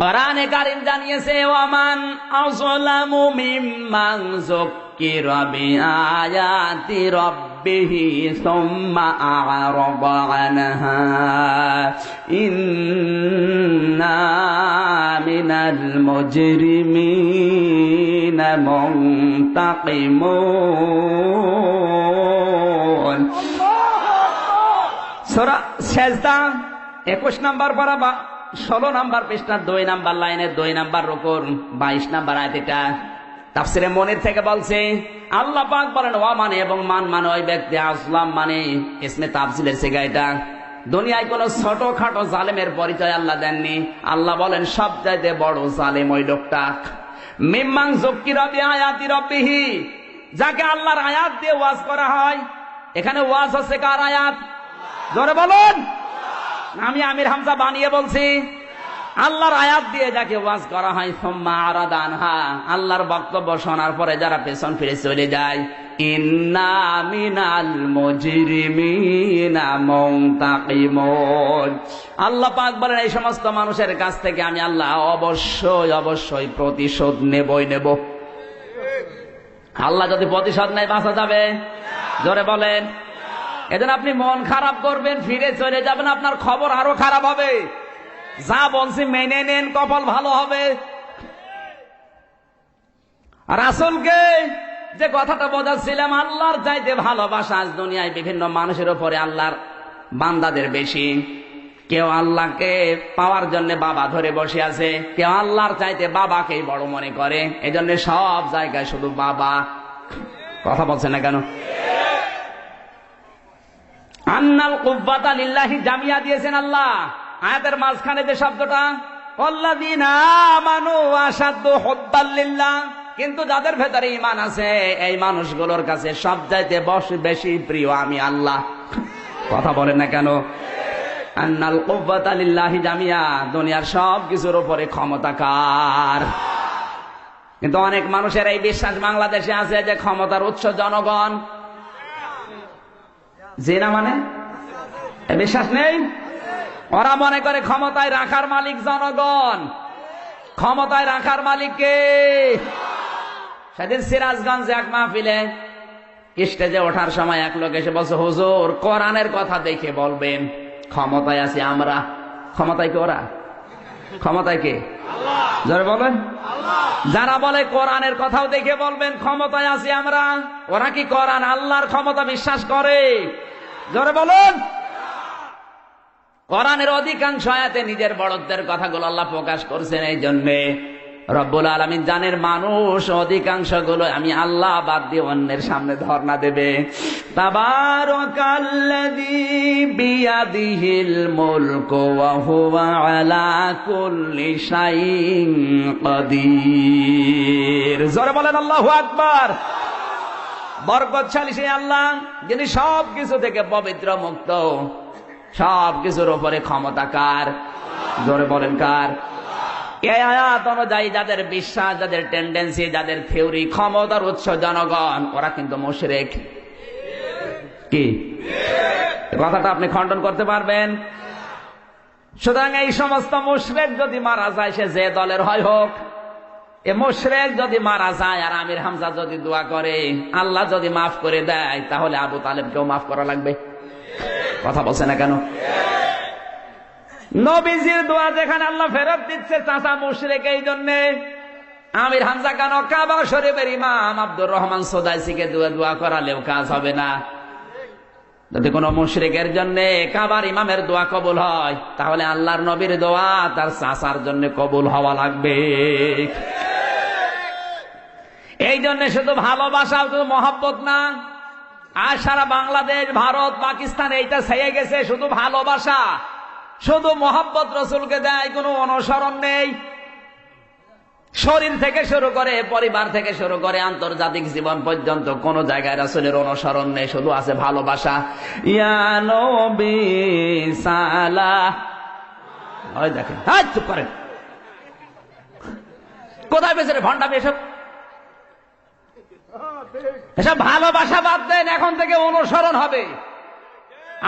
কোরআনে কারীম জানিয়েছে ওয়ামান আযলামু মিম্মান যুক্কিরা বিআয়াতি রাব্বিহি সুম্মা আ'রাদা আনহা ইন্না মিনাল মুজরিমিনা মুনতাকিমুন। সূরা সেজদা 21 নম্বর পারা 16 নম্বর পৃষ্ঠা 2 নম্বর লাইনে 2 নম্বর রুকুর 22 নম্বর আয়াত। এটা তাফসিরে মনির থেকে বলছে, আল্লাহ পাক বলেন ওয়া মানে এবং মান মানে ওই ব্যক্তি, আসলাম মানে ইসমে তাফসিলের সিগা। এটা দুনিয়ায় কোন ছোটখাটো জালেমের পরিচয় আল্লাহ দেননি। আল্লাহ বলেন সবচাইতে বড় জালেম ওই লোকটা। মিম্মান যুক্কিরা বিআয়াতি রাব্বিহি, যাকে আল্লাহর আয়াত দিয়ে ওয়াজ করা হয়। এখানে ওয়াজ হচ্ছে কার আয়াত? জোরে বলুন। আমি আমির হামজা বানিয়ে বলছি, আল্লাহর আয়াত দিয়ে যাকে ওয়াজ করা হয়। সুম্মা আ'রাদা আনহা, আল্লাহর বক্তব্য শোনার পরে যারা পেছন ফিরে চলে যায়। ইন্না মিনাল মুজরিমিনা মুনতাকিমুন, আল্লাহ পাক বলেন এই সমস্ত মানুষের কাছ থেকে আমি আল্লাহ অবশ্যই অবশ্যই প্রতিশোধ নেবই নেব। আল্লাহ যদি প্রতিশোধ নেয় বাঁচা যাবে? জোরে বলেন। এজন্য আপনি মন খারাপ করবেন, ফিরে চলে যাবেন, আপনার খবর আরো খারাপ হবে। যা বলছি মেনে নেন, কপাল ভালো হবে। রাসূলকে যে কথাটা বোঝাচ্ছিলাম, আল্লাহর চাইতে ভালোবাসা আজ দুনিয়ায় বিভিন্ন মানুষের উপরে আল্লাহর বান্দাদের বেশি। কেউ আল্লাহকে পাওয়ার জন্য বাবা ধরে বসে আছে, কেউ আল্লাহর চাইতে বাবাকেই বড় মনে করে। এজন্য সব জায়গায় শুধু বাবা। কথা বলছে না কেন? আন্নাল কুব্বাতা লিল্লাহি জামিয়া দিয়েছেন আল্লাহ আয়াতের মাঝখানে যে শব্দটা, আল্লাযীনা আমানু আশাদ্দু হুব্বাল লিল্লাহ, কিন্তু যাদের ভেতরে ঈমান আছে এই মানুষগুলোর কাছে সবচাইতে বেশি প্রিয় আমি আল্লাহ। কথা বলেন না কেন? আন্নাল কুব্বাতা লিল্লাহি জামিয়া, দুনিয়ার সব কিছুর উপরে ক্ষমতা কার? কিন্তু অনেক মানুষের এই বিশ্বাস বাংলাদেশে আছে যে ক্ষমতার উৎস জনগণ। জিনা মানে বিশ্বাস নেই। ওরা মনে করে ক্ষমতায় রাখার মালিক জনগণ। ক্ষমতায় রাখার মালিক কে? সেদিন সিরাজগঞ্জে এক মাহফিলে স্টেজে ওঠার সময় এক লোক এসে বলছে, হুজুর কোরআনের কথা দেখে বলবেন ক্ষমতায় আছি আমরা। ক্ষমতায় কে ওরা? ক্ষমতায় কে? জোরে বলেন। যারা বলে কোরআনের কথাও দেখে বলবেন ক্ষমতায় আছি আমরা, ওরা কি কোরআন আল্লাহর ক্ষমতা বিশ্বাস করে? জোরে বলুন। কোরআনের অধিকাংশ আয়াতে নিজের বড়ত্বের কথাগুলো আল্লাহ প্রকাশ করছেন। এই জন্যে রব্বুল আলামিন জানেন মানুষ অধিকাংশ গুলো আমি আল্লাহ বাদ দিয়ে অন্যের সামনে ধর্ণা দেবে। তাবারাকাল্লাযী বিয়াদিহিল মুলকু ওয়া হুয়া আলা কুল্লি শাইইন কাদির। জোরে বলেন আল্লাহু আকবার। বরকতশালী সেই আল্লাহ যিনি সব কিছু থেকে পবিত্র মুক্ত, সব কিছুর উপরে ক্ষমতা কার? জোরে বলেন কার? এই আয়াত অনুযায়ী যাদের বিশ্বাস, যাদের টেন্ডেন্সি, যাদের থিওরি ক্ষমতার উৎস জনগণ, ওরা কিন্তু মুশরিক। কি কথাটা আপনি খণ্ডন করতে পারবেন? সুতরাং এই সমস্ত মুশরিক যদি মারা যায়, সে যে দলের হয় হোক, এ মুশরিক যদি মারা যায় আর আমির হামজা যদি দোয়া করে, আল্লাহ যদি মাফ করে দেয়, তাহলে আবু তালেবকেও মাফ করা লাগবে। কথা বলছে না কেন? নবীজির দোয়া যেখানে আল্লাহ ফেরত দিচ্ছে চাচা মুশরিক, এই জন্য আমির হামজা কেন? কাবা শরীফের ইমাম আব্দুর রহমান সুদাইসিকে দোয়া করালেও কাজ হবে না। যদি কোন মুশরিকের জন্য কাবার ইমামের দোয়া কবুল হয়, তাহলে আল্লাহর নবীর দোয়া তার চাচার জন্য কবুল হওয়া লাগবে। এই জন্য শুধু ভালোবাসা, শুধু মহব্বত না। আর সারা বাংলাদেশ, ভারত, পাকিস্তান এইটা ছেয়ে গেছে শুধু ভালোবাসা, শুধু মহব্বত রসুলকে দেয়, কোনো অনুসরণ নেই। শরীর থেকে শুরু করে, পরিবার থেকে শুরু করে, আন্তর্জাতিক জীবন পর্যন্ত কোন জায়গায় রাসূলের অনুসরণ নেই, শুধু আছে ভালোবাসা। ইয়া নবী সালাম। ওই দেখেন, চুপ করেন, কোথায় পেছনে ভণ্ডামি এসব? এসব ভালোবাসা বাদ দেন, এখন থেকে অনুসরণ হবে।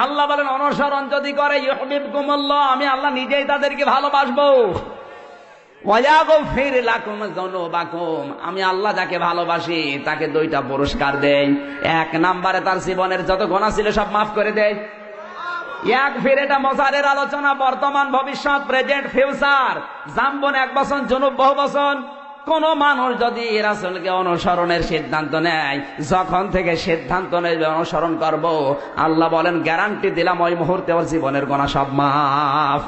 আল্লাহ বলেন অনুসরণ যদি করে ইউহিব্বুকুমুল্লাহ, আমি আল্লাহ নিজেই তাদেরকে ভালোবাসবো। ওয়ায়াগফির লাকুম যুনুবাকুম, আমি আল্লাহ যাকে ভালোবাসি তাকে 2টা পুরস্কার দেই। 1 নম্বরে তার জীবনের যত গুনাহ ছিল সব মাফ করে দেয়। ইয়াগফির এটা মজারের আলোচনা, বর্তমান ভবিষ্যৎ প্রেজেন্ট ফিউচার। জামবন 1 বছর, জুনুব বহু বছর। কোন মানুষ যদি রাসূলকে অনুসরণের সিদ্ধান্ত নেয়, যখন থেকে সিদ্ধান্ত নেবে অনুসরণ করব, আল্লাহ বলেন গ্যারান্টি দিলাম ওই মুহূর্তে ওর জীবনের গুনাহ সব মাফ।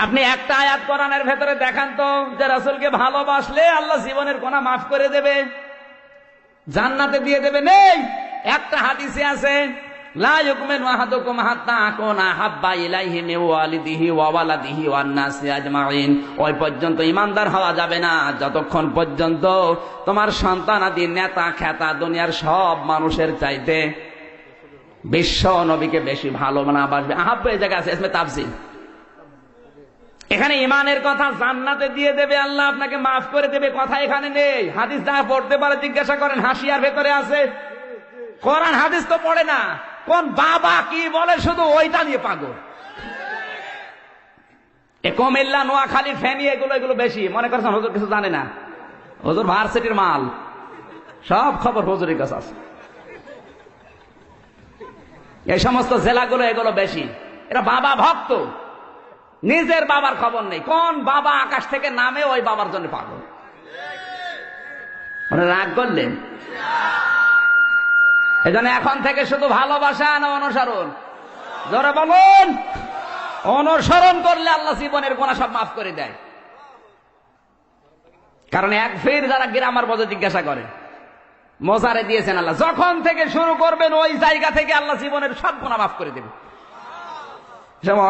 আপনি একটা আয়াত কোরআনের ভেতরে দেখান তো যে রাসূলকে ভালোবাসলে আল্লাহ জীবনের গুনাহ মাফ করে দেবে, জান্নাতে দিয়ে দেবে। নেই। একটা হাদিসে আছে, লা ইউমিনু আহাদুকুম হাত্তা আকুনা হাব্বা ইলাইহি মিন ওয়ালিদিহি ওয়া ওয়ালাদিহি ওয়ান নাসি আজমাইন। ওই পর্যন্ত ঈমানদার হওয়া যাবে না যতক্ষণ পর্যন্ত তোমার সন্তানাদি, নেতা খেতা, দুনিয়ার সব মানুষের চাইতে বিশ্ব নবীকে বেশি ভালো না বাসবে। আহাব্বা এই জায়গায় আছে ইসমে তাফসীর। এখানে ঈমানের কথা, জান্নাতে দিয়ে দেবে আল্লাহ, আপনাকে মাফ করে দেবে কথা এখানে নেই। হাদিস যা পড়তে পারে জিজ্ঞাসা করেন, হাসিয়ার ভেতরে আছে। কোরআন হাদিস তো পড়ে না, কোন বাবা কি বলে শুধু ওইটা নিয়ে পাগল। কুমিল্লা, নোয়াখালী, ফেনী এগুলো বেশি মনে করছেন হুজুর কিছু জানে না। হুজুর ভার্সিটির মাল, সব খবর হুজুরের কাছে আছে। এই সমস্ত জেলাগুলো এগুলো বেশি, এরা বাবা ভক্ত, নিজের বাবার খবর নেই। কোন বাবা আকাশ থেকে নামে ওই বাবার জন্য পাগল। রাগ করলেন? এজন্য এখন থেকে শুধু ভালোবাসা না অনুসরণ? জোরে বলুন। অনুসরণ করলে আল্লাহ জীবনের গুনাহ সব মাফ করে দেয়। কারণ একফির যারা গ্রামার বজে জিজ্ঞাসা করে, মোজারে দিয়েছেন আল্লাহ, যখন থেকে শুরু করবেন ওই জায়গা থেকে আল্লাহ জীবনের সব গুনাহ মাফ করে দেবে।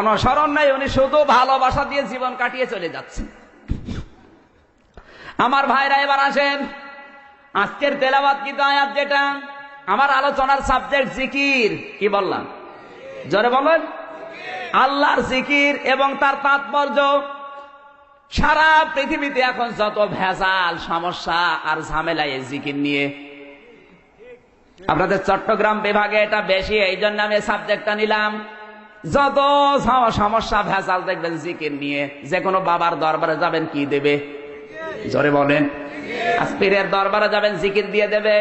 অনুসরণ নাই, উনি শুধু ভালোবাসা দিয়ে জীবন কাটিয়ে চলে যাচ্ছে। আমার ভাইরা এবার আসেন, আজকের তেলাওয়াত কি আয়াত, যেটা আমার আলোচনার সাবজেক্ট জিকির। কি বললাম? জোরে বলেন। আল্লাহর জিকির এবং তার তাৎপর্য। সারা পৃথিবীতে এখন যত ভেজাল, সমস্যা আর ঝামেলা এই জিকির নিয়ে। আপনাদের চট্টগ্রাম বিভাগে এটা বেশি, এই জন্য আমি সাবজেক্টটা নিলাম। যত সমস্যা ভেজাল দেখবেন জিকির নিয়ে। যে কোনো বাবার দরবারে যাবেন, কি দেবে? জোরে বলেন। পীরের দরবারে যাবেন, জিকির দিয়ে দেবে।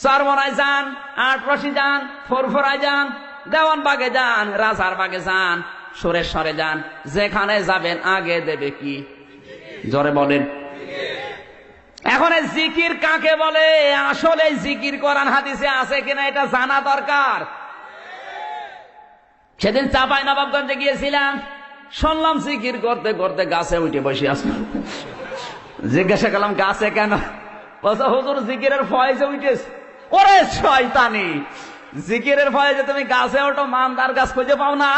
চরমনায় যান, আটরশি যান, ফুরফুরায় যান, দেওয়ানবাগে যান, রাজারবাগে যান, সুরেশ্বরে যান, যেখানে যাবেন আগে দেবে কি? জোরে বলেন। এখন এই জিকির কাকে বলে, আসলে জিকির কোরআন হাদিসে আছে কিনা এটা জানা দরকার। সেদিন চাঁপাই নবাবগঞ্জে গিয়েছিলাম, শুনলাম জিকির করতে করতে গাছে উঠে বসে আছে। জিজ্ঞাসা করলাম গাছে কেন? বলছে হুজুর জিকিরের ফয়েজে উঠেছে। ওরে শয়তানি, জিকিরের ফয়েজে তুমি গাছে ওঠো, মানদার গাছ খুঁজে পাও না?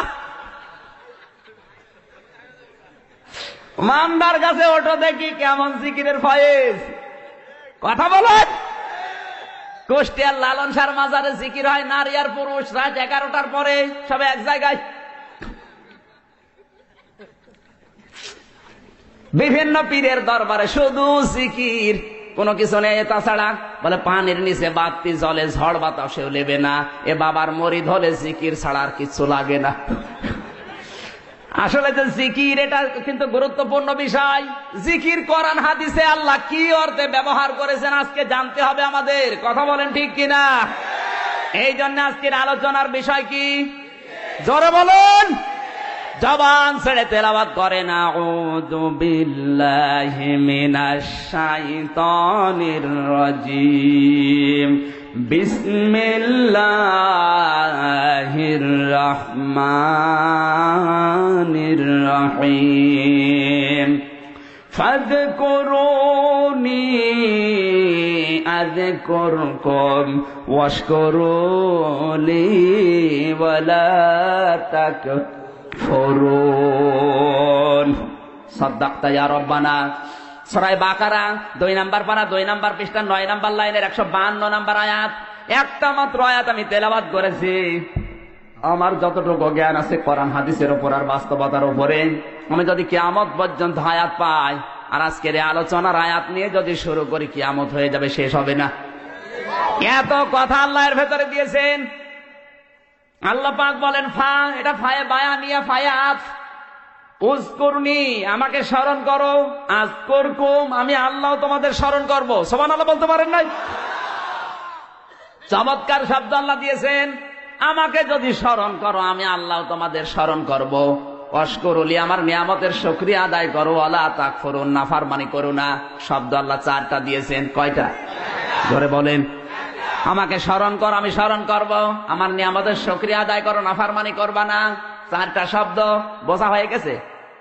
মানদার গাছে ওঠো দেখি কেমন জিকিরের ফয়েজ। কথা বলেন। কুষ্টিয়ার লালন শাহর মাজারে জিকির হয়, নারী আর পুরুষ, রাত 11টার পরে সব এক জায়গায়। বিভিন্ন পীরের দরবারে শুধু জিকির, কোনো কিছু নেই তাছাড়া। বলে পানির নিচে বাতি জলে, ঝড় বাতাসেও লেবে না। এ বাবার মরিদ হলে জিকির ছাড়া আর কিছু লাগে না। আসলে যে জিকির, এটা কিন্তু গুরুত্বপূর্ণ বিষয়। জিকির কোরআন হাদিসে আল্লাহ কি অর্থে ব্যবহার করেছেন আজকে জানতে হবে আমাদের। কথা বলেন ঠিক কিনা? এই জন্য আজকের আলোচনার বিষয় কি? জোরে বলুন। জবান ছেড়ে তেলাওয়াত করেন, আউযু বিল্লাহি মিনাশ শাইতানির রাজিম, বিসমিল্লাহির রহমানির রহিম, ফাযকুরুনি আযকুরকুম ওয়াশকুরুলি ওয়ালা তাকফুরুন। সাদাক্তা ইয়া রব্বানা। সূরা বাকারা 2 নম্বর পারা 2 নম্বর পৃষ্ঠা 9 নম্বর লাইনের 152 নম্বর আয়াত। একটা মাত্র আয়াত আমি তেলাওয়াত করেছি। আমার যতটুকু জ্ঞান আছে কোরআন হাদিসের উপর আর বাস্তবতার উপরে, আমি যদি কিয়ামত পর্যন্ত আয়াত পাই, আর আজকের এই আলোচনার আয়াত নিয়ে যদি শুরু করি, কিয়ামত হয়ে যাবে, শেষ হবে না। এত কথা আল্লাহর ভেতরে দিয়েছেন। আল্লাহ পাক বলেন ফা, এটা ফায়ে বায়ানিয়া, ফায়ে আত। উযকুরনি, আমাকে স্মরণ করো, আযকুরকুম, আমি আল্লাহ তোমাদের স্মরণ করব। সুবহানাল্লাহ বলতে পারেন নাই? চমৎকার শব্দ আল্লাহ দিয়েছেন, আমাকে যদি স্মরণ করো আমি আল্লাহ তোমাদের স্মরণ করব। ওয়াশকুরুলি, আমার নিয়ামতের শুকরিয়া আদায় করো, ওয়ালা তাকফুরুন, নাফরমানি করো না। শব্দ আল্লাহ 4টা দিয়েছেন। কয়টা? ধরে বলেন। আমাকে স্মরণ করো, আমি স্মরণ করব। আমার নিয়ামতের শুকরিয়া আদায় করো, নাফরমানি করবা না। 4টা শব্দ বোঝা হয়ে গেছে।